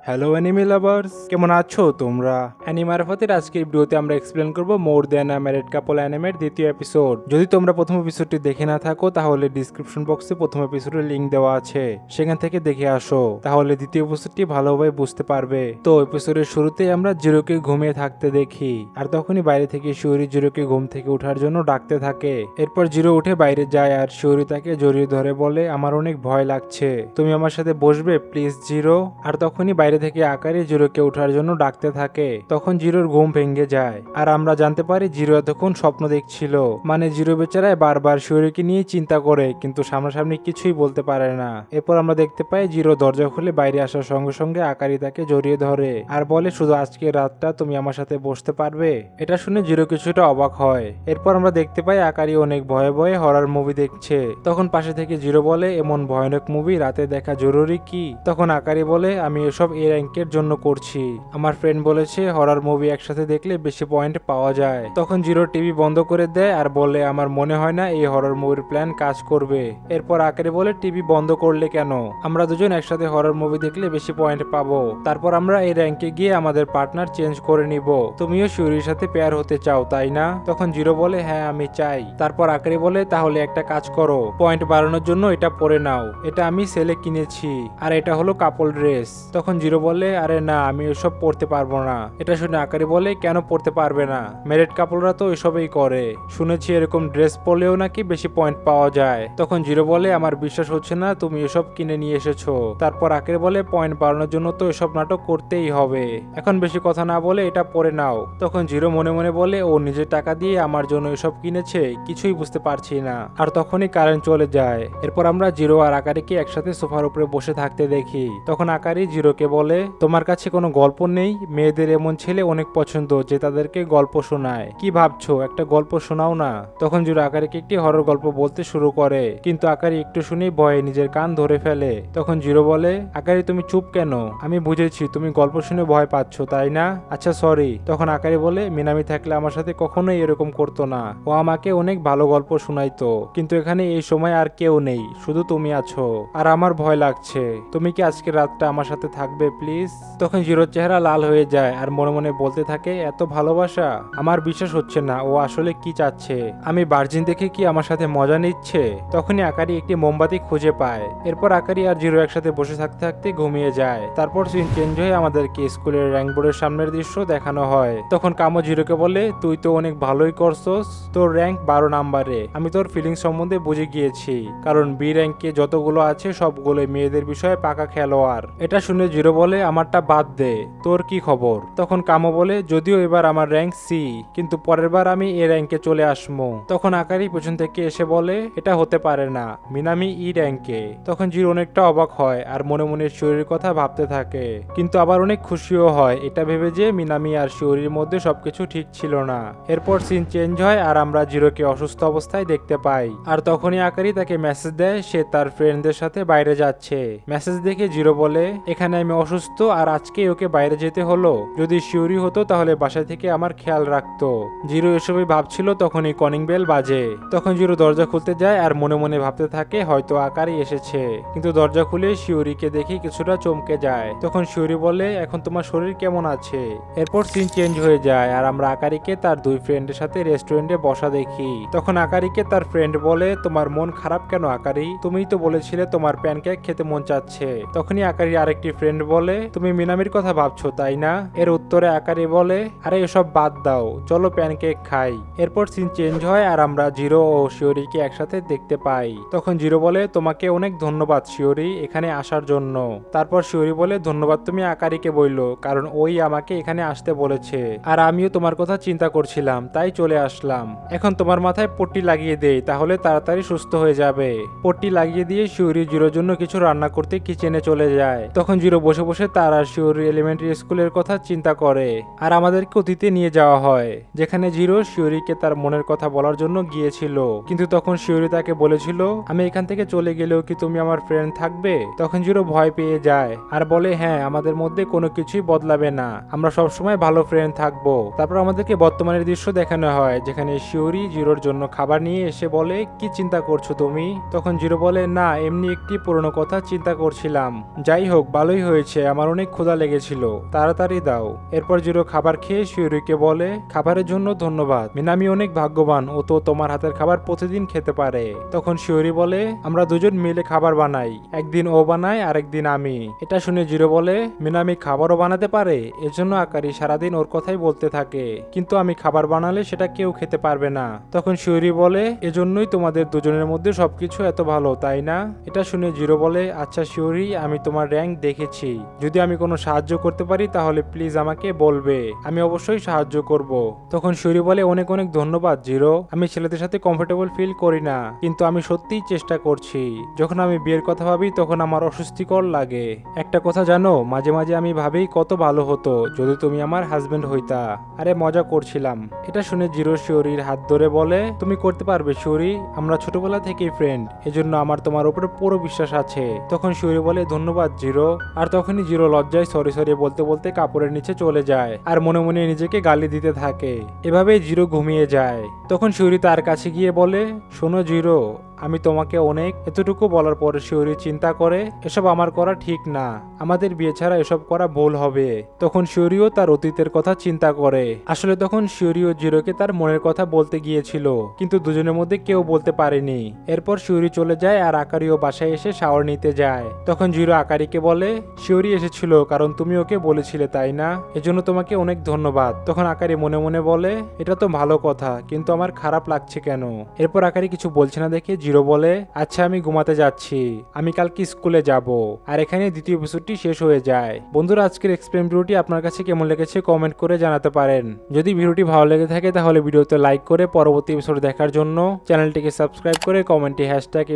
Hello anime lovers, কেমন আছো তোমরা? অ্যানিমারফতের আজকের ভিডিওতে আমরা এক্সপ্লেন করব more than a married couple অ্যানিমের দ্বিতীয় এপিসোড। যদি তোমরা প্রথম এপিসোডটি দেখে না থাকো তাহলে ডিসক্রিপশন বক্সে প্রথম এপিসোডের লিংক দেওয়া আছে, সেখান থেকে দেখে আসো, তাহলে দ্বিতীয় এপিসোডটি ভালোভাবে বুঝতে পারবে। তো এপিসোডের শুরুতেই আমরা জিরোকে ঘুমিয়ে থাকতে দেখি, আর তখনই বাইরে থেকে শিউরি জিরোকে ঘুম থেকে ওঠার জন্য ডাকতে থাকে। এরপর জিরো উঠে বাইরে যায় আর শিউরি তাকে জড়িয়ে ধরে বলে, আমার অনেক ভয় লাগছে, তুমি আমার সাথে বসবে প্লিজ জিরো। আর তখনই বাইরে থেকে আকারে জিরোকে ওঠার জন্য ডাকতে থাকে। তখন জিরোর ঘুম ভেঙে যায় আর আমরা জানতে পারি জিরো এতক্ষণ স্বপ্ন দেখছিল। মানে জিরো বেচারায় বারবার শিউরিকে নিয়ে চিন্তা করে কিন্তু সামনাসামনি কিছুই বলতে পারে না। এরপর আমরা দেখতে পাই জিরো দরজা খুলে বাইরে আসার সঙ্গে সঙ্গে আকারি তাকে জড়িয়ে ধরে আর বলে, শুধু আজকে রাতটা তুমি আমার সাথে বসতে পারবে। এটা শুনে জিরো কিছুটা অবাক হয়। এরপর আমরা দেখতে পাই আকারি অনেক ভয়ে ভয়ে হরর মুভি দেখছে। তখন পাশে থেকে জিরো বলে, এমন ভয়ানক মুভি রাতে দেখা জরুরি কি? তখন আকারি বলে, আমি এসব এ র্যাঙ্কের জন্য করছি। আমার ফ্রেন্ড বলেছে হরর মুভি একসাথে দেখলে বেশি পয়েন্ট পাওয়া যায়। তখন জিরো টিভি বন্ধ করে দেয় আর বলে, আমার মনে হয় না এই হরর মুভির প্ল্যান কাজ করবে। এরপর আকারি বলে, টিভি বন্ধ করলে কেন? আমরা দুজন একসাথে হরর মুভি দেখলে বেশি পয়েন্ট পাবো। তারপর আমরা এই র্যাঙ্কে গিয়ে আমাদের পার্টনার চেঞ্জ করে নিব। তুমিও শিউরির সাথে পেয়ার হতে চাও তাই না? তখন জিরো বলে, হ্যাঁ আমি চাই। তারপর আকারি বলে, তাহলে একটা কাজ করো, পয়েন্ট বাড়ানোর জন্য এটা পরে নাও, এটা আমি সেলে কিনেছি আর এটা হলো কাপল ড্রেস। তখন জিরো বলে, আরে না, আমি এসব পড়তে পারবো না। এটা শুনে আকারি বলে, কেন পড়তে পারবে না? ম্যারিড কাপলরা তো এসবই করে, শুনেছি এরকম ড্রেস পরলেও নাকি বেশি পয়েন্ট পাওয়া যায়। তখন জিরো বলে, আমার বিশ্বাস হচ্ছে না তুমি এসব কিনে নিয়ে এসেছো। তারপর আকারি বলে, পয়েন্ট বাড়ানোর জন্য তো এসব নাটক করতেই হবে, এখন বেশি কথা না বলে এটা পরে নাও। তখন জিরো মনে মনে বলে, ও নিজের টাকা দিয়ে আমার জন্য এসব কিনেছে, কিছুই বুঝতে পারছি না। আর তখনই কারেন্ট চলে যায়। এরপর আমরা জিরো আর আকারিকে একসাথে সোফার উপরে বসে থাকতে দেখি। তখন আকারি জিরোকে বলে, তোমার কাছে কোনো গল্প নেই? মেয়েদের এমন ছেলে অনেক পছন্দ যে তাদেরকে গল্প শোনায়, কি ভাবছো, একটা গল্প শোনাও না। তখন জিরো আকারিকে একটি হরর গল্প বলতে শুরু করে, কিন্তু আকারি একটু শুনেই ভয়ে নিজের কান ধরে ফেলে। তখন জিরো বলে, আকারি তুমি চুপ কেন? আমি বুঝেছি তুমি গল্প শুনে ভয় পাচ্ছ তাই না, আচ্ছা সরি। তখন আকারি বলে, মিনামি থাকলে আমার সাথে কখনোই এরকম করতো না, ও আমাকে অনেক ভালো গল্প শোনাইতো, কিন্তু এখানে এই সময় আর কেউ নেই, শুধু তুমি আছো আর আমার ভয় লাগছে। তুমি কি আজকে রাতটা আমার সাথে থাকবে প্লিজ? তখন জিরোর চেহারা লাল হয়ে যায় আর মনে মনে বলতে থাকে, এত ভালোবাসা, আমার বিশ্বাস হচ্ছে না, ও আসলে কি চাচ্ছে? আমি ভার্জিন দেখে কি আমার সাথে মজা নিচ্ছে? তখনই আকারি একটি মোমবাতি খুঁজে পায়। এরপর আকারি আর জিরো একসাথে বসে থাকতে থাকতে ঘুমিয়ে যায়। তারপর সিন চেঞ্জ হয়ে আমাদেরকে স্কুলের র্যাঙ্ক বোর্ডের সামনের দৃশ্য দেখানো হয়। তখন কামো জিরোকে বলে, তুই তো অনেক ভালোই করছস, তোর র্যাঙ্ক 12 নাম্বারে। আমি তোর ফিলিংস সম্বন্ধে বুঝে গিয়েছি, কারণ বি র্যাঙ্কে যতগুলো আছে সবগুলোই মেয়েদের বিষয়ে পাকা খেলোয়াড়। এটা শুনে জিরো বলে, আমারটা বাদ দে, তোর কি খবর? তখন কামো বলে, যদিও এবার আমার র্যাঙ্ক সি, কিন্তু পরের বার আমি এ র্যাঙ্কে চলে আসবো। তখন আকারি পেছন থেকে এসে বলে, এটা হতে পারে না, মিনামি ই র্যাঙ্কে। তখন জিরো অনেকটা অবাক হয় আর মনে মনে শিউরির কথা ভাবতে থাকে, কিন্তু আবার অনেক খুশিও হয় এটা ভেবে যে মিনামি আর শিউরির মধ্যে সবকিছু ঠিক ছিল না। এরপর সিন চেঞ্জ হয় আর আমরা জিরোকে অসুস্থ অবস্থায় দেখতে পাই। আর তখনই আকারি তাকে মেসেজ দেয় সে তার ফ্রেন্ডদের সাথে বাইরে যাচ্ছে। মেসেজ দেখে জিরো বলে, এখানে আমি অসুস্থ আর আজকে ওকে বাইরে যেতে হলো, যদি শিউরি হতো তাহলে বাসা থেকে আমার খেয়াল রাখতো। জিরো এসবই ভাবছিল, তখনই কলিং বেল বাজে। তখন জিরো দরজা খুলতে যায় আর মনে মনে ভাবতে থাকে হয়তো আকারি এসেছে, কিন্তু দরজা খুলে শিউরিকে দেখি কিছুটা চমকে যায়। তখন শিউরি বলে, এখন তোমার শরীর কেমন আছে? এরপর সিন চেঞ্জ হয়ে যায় আর আমরা আকারিকে তার দুই ফ্রেন্ডের সাথে রেস্টুরেন্টে বসা দেখি। তখন আকারিকে তার ফ্রেন্ড বলে, তোমার মন খারাপ কেন আকারি? তুমিই তো বলেছিলে তোমার প্যানকেক খেতে মন চাচ্ছে। তখনই আকারি আরেকটি ফ্রেন্ড বলে, তুমি মিনামির কথা ভাবছো তাই না? এর উত্তরে আকারি বলে, আরে এসব বাদ দাও, চলো প্যানকেক খাই। এরপর সিন চেঞ্জ হয় আর আমরা জিরো ও শিওরিকে একসাথে দেখতে পাই। তখন জিরো বলে, তোমাকে অনেক ধন্যবাদ শিওরি এখানে আসার জন্য। তারপর শিওরি বলে, ধন্যবাদ তুমি আকারিকে বললো, কারণ ওই আমাকে এখানে আসতে বলেছে আর আমিও তোমার কথা চিন্তা করছিলাম তাই চলে আসলাম। এখন তোমার মাথায় পট্টি লাগিয়ে দেই, তাহলে তাড়াতাড়ি সুস্থ হয়ে যাবে। পট্টি লাগিয়ে দিয়ে শিউরি জিরোর জন্য কিছু রান্না করতে কিচেনে চলে যায়। তখন জিরো বসে বসে তার আর শিউরি এলিমেন্টারি স্কুলের কথা চিন্তা করে আর আমাদেরকে অতীতে নিয়ে যাওয়া হয়, যেখানে জিরো শিউরিকে তার মনের কথা বলার জন্য গিয়েছিল, কিন্তু তখন শিউরি তাকে বলেছিল, আমি এখান থেকে চলে গেলেও কি তুমি আমার ফ্রেন্ড থাকবে? তখন জিরো ভয় পেয়ে যায় আর বলে, হ্যাঁ আমাদের মধ্যে কোনো কিছুই বদলাবে না, আমরা সবসময় ভালো ফ্রেন্ড থাকবো। তারপর আমাদেরকে বর্তমানের দৃশ্য দেখানো হয়, যেখানে শিউরি জিরোর জন্য খাবার নিয়ে এসে বলে, কি চিন্তা করছো তুমি? তখন জিরো বলে, না এমনি একটি পুরনো কথা চিন্তা করছিলাম। যাই হোক ভালোই হয়েছে হয়েছে, আমার অনেক ক্ষুধা লেগেছিল, তাড়াতাড়ি দাও। এরপর জিরো খাবার খেয়ে শিউরিকে বলে, খাবারের জন্য ধন্যবাদ, মিনামি অনেক ভাগ্যবান, ও তো তোমার হাতের খাবার প্রতিদিন খেতে পারে। তখন শিউরি বলে, আমরা দুজন মিলে খাবার বানাই, একদিন ও বানায় আর একদিন আমি। এটা শুনে জিরো বলে, মিনামি খাবারও বানাতে পারে? এজন্য আকারি সারাদিন ওর কথাই বলতে থাকে, কিন্তু আমি খাবার বানালে সেটা কেউ খেতে পারবে না। তখন শিউরি বলে, এজন্যই তোমাদের দুজনের মধ্যে সবকিছু এত ভালো, তাই না? এটা শুনে জিরো বলে, আচ্ছা শিউরি, আমি তোমার র্যাঙ্ক দেখেছি, যদি আমি কোনো সাহায্য করতে পারি তাহলে প্লিজ আমাকে বলবে, আমি অবশ্যই সাহায্য করব। তখন শিউরি বলে, অনেক অনেক ধন্যবাদ জিরো, আমি ছেলেদের সাথে কমফোর্টেবল ফিল করি না, কিন্তু আমি সত্যিই চেষ্টা করছি। যখন আমি বিয়ের কথা ভাবি তখন আমার অস্বস্তিকর লাগে। একটা কথা জানো, মাঝে মাঝে আমি ভাবি কত ভালো হতো যদি তুমি আমার হাজবেন্ড হইতা। আরে মজা করছিলাম। এটা শুনে জিরো শিউরির হাত ধরে বলে, তুমি করতে পারবে শিউরি, আমরা ছোটবেলা থেকেই ফ্রেন্ড, এজন্য আমার তোমার উপরে পুরো বিশ্বাস আছে। তখন শিউরি বলে, ধন্যবাদ জিরো। আর তখনই জিরো লজ্জায় সরি সরি বলতে বলতে কাপড়ের নিচে চলে যায় আর মনে মনে নিজেকে গালি দিতে থাকে। এভাবেই জিরো ঘুমিয়ে যায়। তখন শিউরি তার কাছে গিয়ে বলে, শোনো জিরো, আমি তোমাকে অনেক, এতটুকু বলার পরে শিউরি চিন্তা করে, এসব আমার করা ঠিক না, আমাদের বিয়ে ছাড়া এসব করা ভুল হবে। তখন শিউরিও তার অতীতের কথা চিন্তা করে। আসলে তখন শিউরি ও জিরোকে তার মনের কথা বলতে গিয়েছিল, কিন্তু দুজনের মধ্যে কেউ বলতে পারেনি। এরপর শিউরি চলে যায় আর আকারিও বাসায় এসে শাওয়ার নিতে যায়। তখন জিরো আকারিকে বলে, শিউরি এসেছিল কারণ তুমি ওকে বলেছিলে, তাই না? এজন্য তোমাকে অনেক ধন্যবাদ। তখন আকারি মনে মনে বলে, এটা তো ভালো কথা, কিন্তু আমার খারাপ লাগছে কেন? এরপর আকারি কিছু বলছে না দেখে জিরো বলে, আচ্ছা আমি ঘুমাতে যাচ্ছি, আমি কালকে স্কুলে যাব। আর এখানে দ্বিতীয় এপিসোডটি শেষ হয়ে যায়। বন্ধুরা, আজকের এক্সপ্লেন ভিডিওটি আপনার কাছে কেমন লেগেছে কমেন্ট করে জানাতে পারেন। যদি ভিডিওটি ভালো লেগে থাকে তাহলে ভিডিওতে লাইক করে পরবর্তী এপিসোড দেখার জন্য চ্যানেলটিকে সাবস্ক্রাইব করে কমেন্টে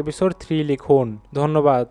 #episode3 লিখুন। ধন্যবাদ।